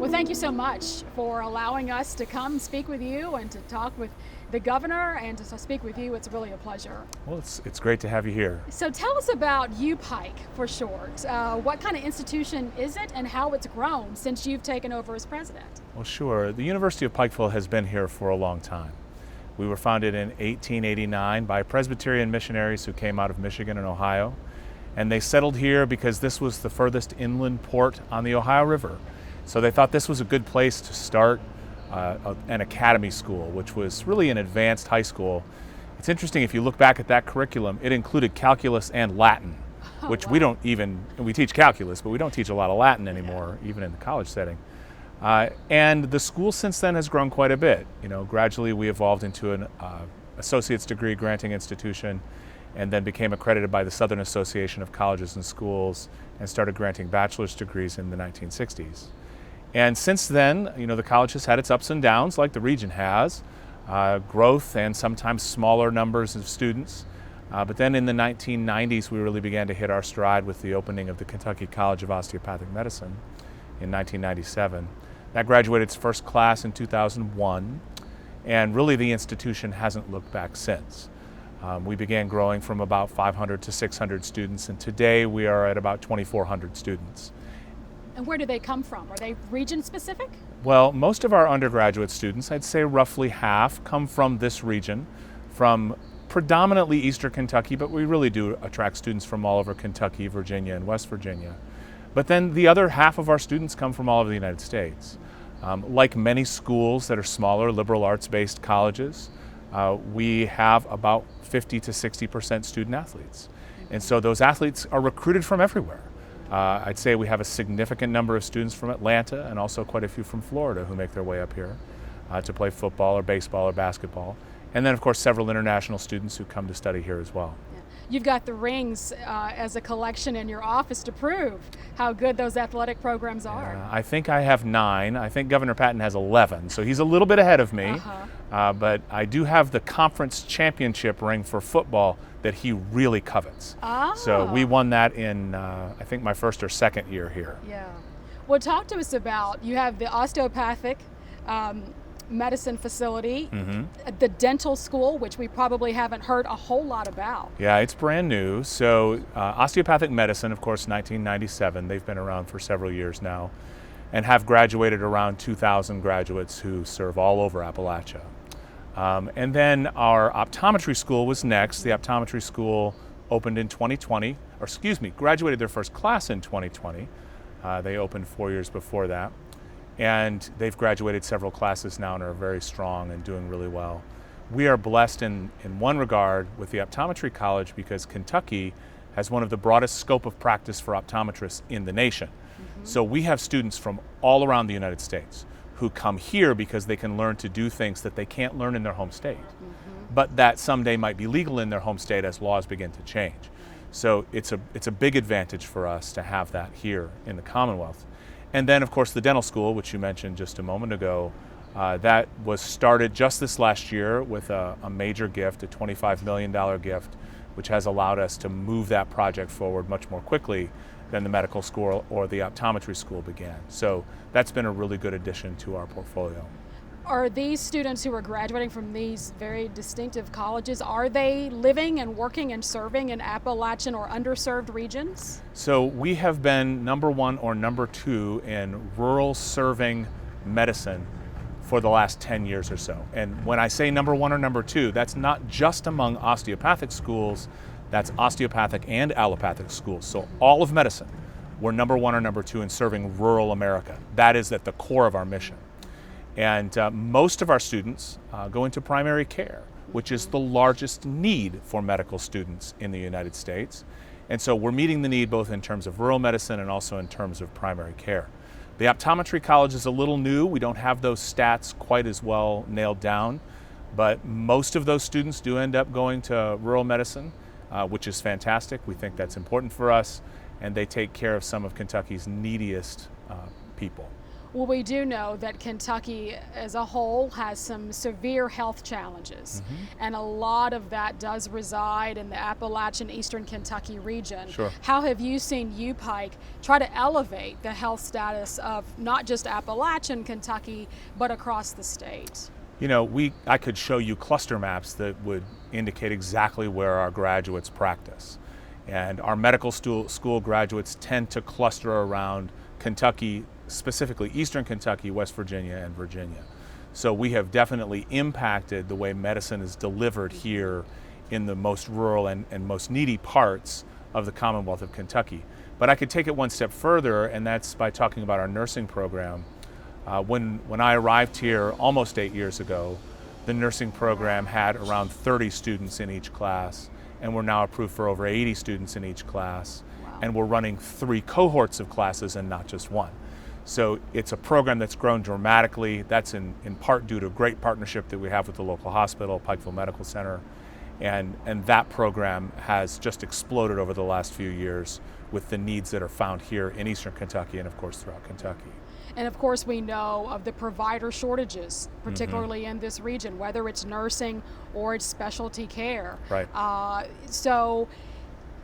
Well, thank you so much for allowing us to come speak with you and to talk with the governor and to speak with you. It's really a pleasure. Well, it's great to have you here. So tell us about UPike for short. What kind of institution is it and how it's grown since you've taken over as president? Well, sure. The University of Pikeville has been here for a long time. We were founded in 1889 by Presbyterian missionaries who came out of Michigan and Ohio. And they settled here because this was the furthest inland port on the Ohio River. So they thought this was a good place to start an academy school, which was really an advanced high school. It's interesting, if you look back at that curriculum, it included calculus and Latin, which wow. we teach calculus, but we don't teach a lot of Latin anymore, even in the college setting. And the school since then has grown quite a bit. You know, gradually we evolved into an associate's degree granting institution, and then became accredited by the Southern Association of Colleges and Schools and started granting bachelor's degrees in the 1960s. And since then, you know, the college has had its ups and downs like the region has, growth and sometimes smaller numbers of students. But then in the 1990s, we really began to hit our stride with the opening of the Kentucky College of Osteopathic Medicine in 1997. That graduated its first class in 2001, and really the institution hasn't looked back since. We began growing from about 500 to 600 students, and today we are at about 2,400 students. And where do they come from? Are they region specific? Well, most of our undergraduate students, I'd say roughly half, come from this region, from predominantly Eastern Kentucky, but we really do attract students from all over Kentucky, Virginia, and West Virginia. But then the other half of our students come from all over the United States. Like many schools that are smaller, liberal arts-based colleges, we have about 50 to 60% student athletes. And so those athletes are recruited from everywhere. I'd say we have a significant number of students from Atlanta and also quite a few from Florida who make their way up here to play football or baseball or basketball. And then, of course, several international students who come to study here as well. Yeah. You've got the rings as a collection in your office to prove how good those athletic programs are. I think I have 9. I think Governor Patton has 11, so he's a little bit ahead of me. But I do have the conference championship ring for football that he really covets. So we won that in, I think, my first or second year here. Yeah. Well, talk to us about, you have the osteopathic medicine facility, the dental school, which we probably haven't heard a whole lot about. Yeah, it's brand new. So osteopathic medicine, of course, 1997. They've been around for several years now and have graduated around 2,000 graduates who serve all over Appalachia. And then our optometry school was next. The optometry school opened in 2020, or excuse me, graduated their first class in 2020. They opened 4 years before that. And they've graduated several classes now and are very strong and doing really well. We are blessed in one regard with the optometry college because Kentucky has one of the broadest scope of practice for optometrists in the nation. So we have students from all around the United States who come here because they can learn to do things that they can't learn in their home state, but that someday might be legal in their home state as laws begin to change. So it's a big advantage for us to have that here in the Commonwealth. And then, of course, the dental school, which you mentioned just a moment ago, that was started just this last year with a major gift, a $25 million gift, which has allowed us to move that project forward much more quickly than the medical school or the optometry school began. So that's been a really good addition to our portfolio. Are these students who are graduating from these very distinctive colleges, are they living and working and serving in Appalachian or underserved regions? So we have been number 1 or number 2 in rural serving medicine for the last 10 years or so. And when I say number 1 or number 2, that's not just among osteopathic schools, that's osteopathic and allopathic schools. So all of medicine, we're number 1 or number 2 in serving rural America. That is at the core of our mission. And most of our students go into primary care, which is the largest need for medical students in the United States. And so we're meeting the need both in terms of rural medicine and also in terms of primary care. The optometry college is a little new. We don't have those stats quite as well nailed down, but most of those students do end up going to rural medicine, which is fantastic. We think that's important for us, and they take care of some of Kentucky's neediest people. Well, we do know that Kentucky as a whole has some severe health challenges, and a lot of that does reside in the Appalachian Eastern Kentucky region. Sure. How have you seen UPike try to elevate the health status of not just Appalachian Kentucky, but across the state? You know, I could show you cluster maps that would indicate exactly where our graduates practice. And our medical school graduates tend to cluster around Kentucky, specifically Eastern Kentucky, West Virginia, and Virginia. So we have definitely impacted the way medicine is delivered here in the most rural and most needy parts of the Commonwealth of Kentucky. But I could take it one step further, and that's by talking about our nursing program. When I arrived here almost 8 years ago, the nursing program had around 30 students in each class, and we're now approved for over 80 students in each class. Wow. And we're running 3 cohorts of classes and not just one. So it's a program that's grown dramatically. That's in part due to a great partnership that we have with the local hospital, Pikeville Medical Center. And that program has just exploded over the last few years with the needs that are found here in Eastern Kentucky and of course throughout Kentucky. And of course, we know of the provider shortages, particularly in this region, whether it's nursing or it's specialty care. Right. So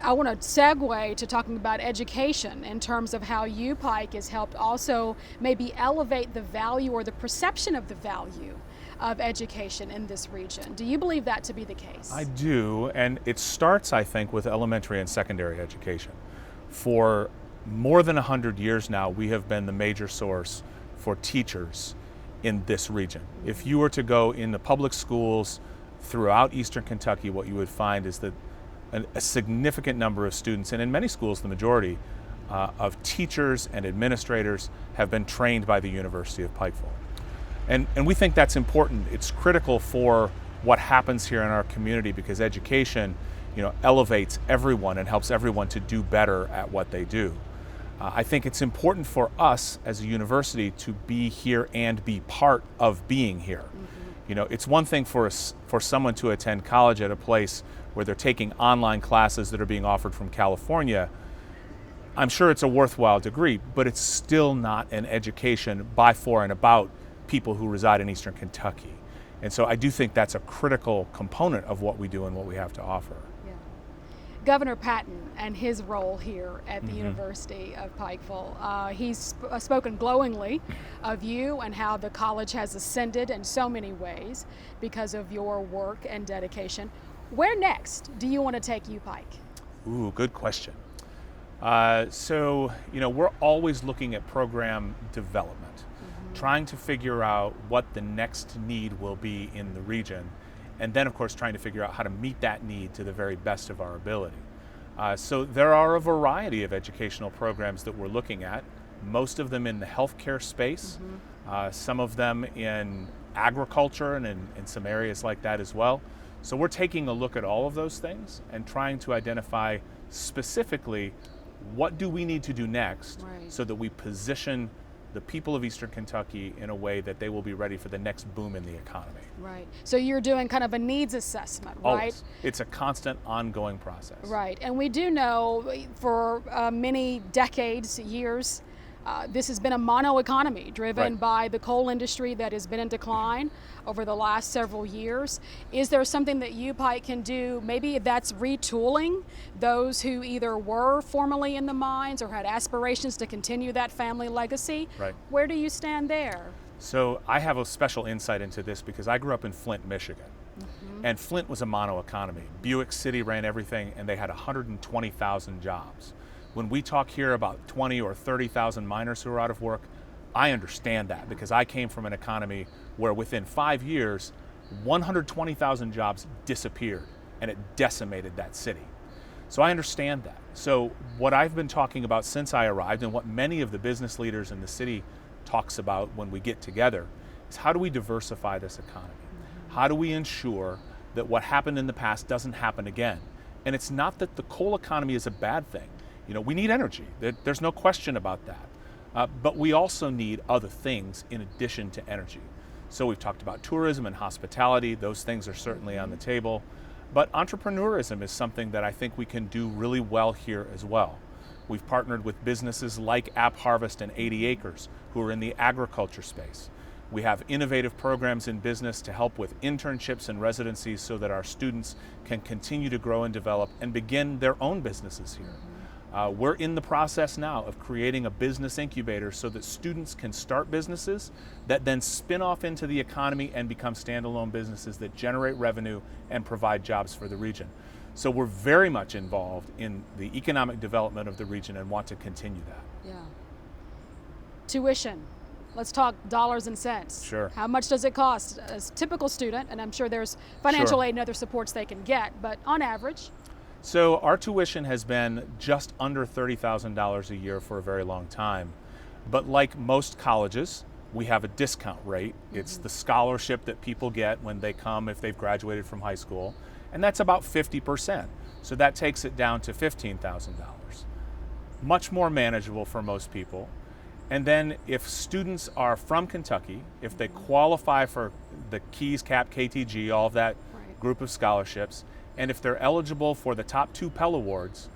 I want to segue to talking about education in terms of how UPike has helped also maybe elevate the value or the perception of the value of education in this region. Do you believe that to be the case? I do, and it starts, I think, with elementary and secondary education. For more than 100 years now, we have been the major source for teachers in this region. If you were to go in the public schools throughout Eastern Kentucky, what you would find is that a significant number of students, and in many schools the majority, of teachers and administrators have been trained by the University of Pikeville. And we think that's important. It's critical for what happens here in our community because education, elevates everyone and helps everyone to do better at what they do. I think it's important for us as a university to be here and be part of being here. It's one thing for someone to attend college at a place where they're taking online classes that are being offered from California. I'm sure it's a worthwhile degree, but it's still not an education by, for, and about people who reside in Eastern Kentucky. And so I do think that's a critical component of what we do and what we have to offer. Governor Patton and his role here at the University of Pikeville. He's spoken glowingly of you and how the college has ascended in so many ways because of your work and dedication. Where next do you want to take UPike? Ooh, good question. So, we're always looking at program development, trying to figure out what the next need will be in the region. And then, of course, trying to figure out how to meet that need to the very best of our ability. So there are a variety of educational programs that we're looking at, most of them in the healthcare space, some of them in agriculture and in some areas like that as well. So we're taking a look at all of those things and trying to identify specifically what do we need to do next so that we position the people of Eastern Kentucky in a way that they will be ready for the next boom in the economy. Right. So you're doing kind of a needs assessment, right? Always. It's a constant, ongoing process. Right. And we do know for many decades, years, this has been a mono economy driven by the coal industry that has been in decline over the last several years. Is there something that UPike can do? Maybe that's retooling those who either were formerly in the mines or had aspirations to continue that family legacy. Right. Where do you stand there? So I have a special insight into this because I grew up in Flint, Michigan. And Flint was a mono economy. Buick City ran everything and they had 120,000 jobs. When we talk here about 20 or 30,000 miners who are out of work, I understand that because I came from an economy where within 5 years, 120,000 jobs disappeared and it decimated that city. So I understand that. So what I've been talking about since I arrived and what many of the business leaders in the city talks about when we get together is how do we diversify this economy? How do we ensure that what happened in the past doesn't happen again? And it's not that the coal economy is a bad thing. We need energy. There's no question about that. But we also need other things in addition to energy. So we've talked about tourism and hospitality. Those things are certainly on the table. But entrepreneurism is something that I think we can do really well here as well. We've partnered with businesses like App Harvest and 80 Acres, who are in the agriculture space. We have innovative programs in business to help with internships and residencies so that our students can continue to grow and develop and begin their own businesses here. We're in the process now of creating a business incubator so that students can start businesses that then spin off into the economy and become standalone businesses that generate revenue and provide jobs for the region. So we're very much involved in the economic development of the region and want to continue that. Yeah. Tuition. Let's talk dollars and cents. Sure. How much does it cost a typical student? And I'm sure there's financial Sure. aid and other supports they can get, but on average? So our tuition has been just under $30,000 a year for a very long time. But like most colleges, we have a discount rate. It's the scholarship that people get when they come if they've graduated from high school. And that's about 50%. So that takes it down to $15,000. Much more manageable for most people. And then if students are from Kentucky, if they qualify for the Keys, CAP, KTG, all of that group of scholarships, and if they're eligible for the top 2 Pell Awards,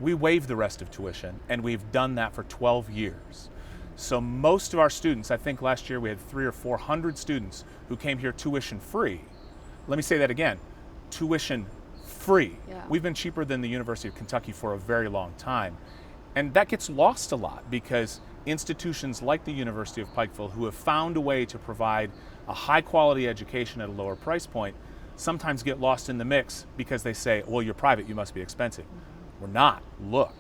we waive the rest of tuition, and we've done that for 12 years. So most of our students, I think last year we had 300 or 400 students who came here tuition free. Let me say that again, tuition free. Yeah. We've been cheaper than the University of Kentucky for a very long time. And that gets lost a lot because institutions like the University of Pikeville, who have found a way to provide a high quality education at a lower price point, sometimes get lost in the mix because they say, well, you're private, you must be expensive. We're not. Look,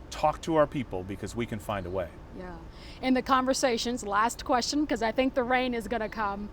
talk to our people because we can find a way. Yeah. In the conversations, last question, because I think the rain is going to come.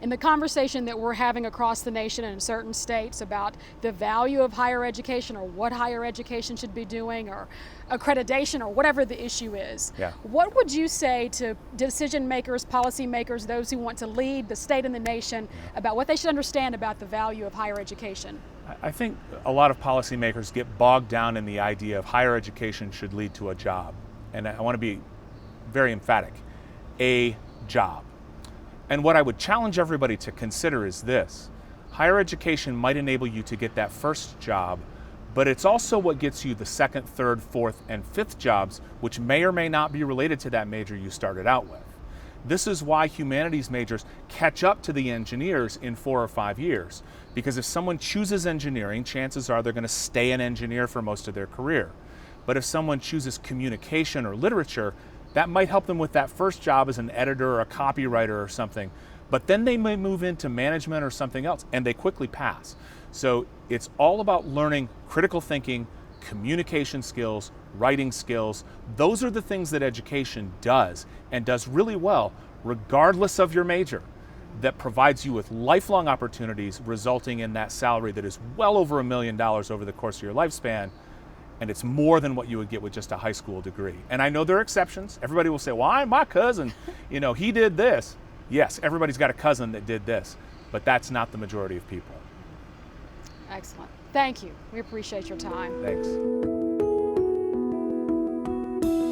In the conversation that we're having across the nation and in certain states about the value of higher education or what higher education should be doing or accreditation or whatever the issue is, what would you say to decision makers, policy makers, those who want to lead the state and the nation about what they should understand about the value of higher education? I think a lot of policymakers get bogged down in the idea of higher education should lead to a job. And I want to be very emphatic, a job. And what I would challenge everybody to consider is this. Higher education might enable you to get that first job, but it's also what gets you the second, third, fourth, and fifth jobs, which may or may not be related to that major you started out with. This is why humanities majors catch up to the engineers in 4 or 5 years. Because if someone chooses engineering, chances are they're going to stay an engineer for most of their career. But if someone chooses communication or literature, that might help them with that first job as an editor or a copywriter or something. But then they may move into management or something else, and they quickly pass. So it's all about learning critical thinking, communication skills, writing skills. Those are the things that education does, and does really well, regardless of your major, that provides you with lifelong opportunities, resulting in that salary that is well over $1 million over the course of your lifespan. And it's more than what you would get with just a high school degree. And I know there are exceptions. Everybody will say, well, my cousin, he did this. Yes, everybody's got a cousin that did this, but that's not the majority of people. Excellent. Thank you. We appreciate your time. Thanks.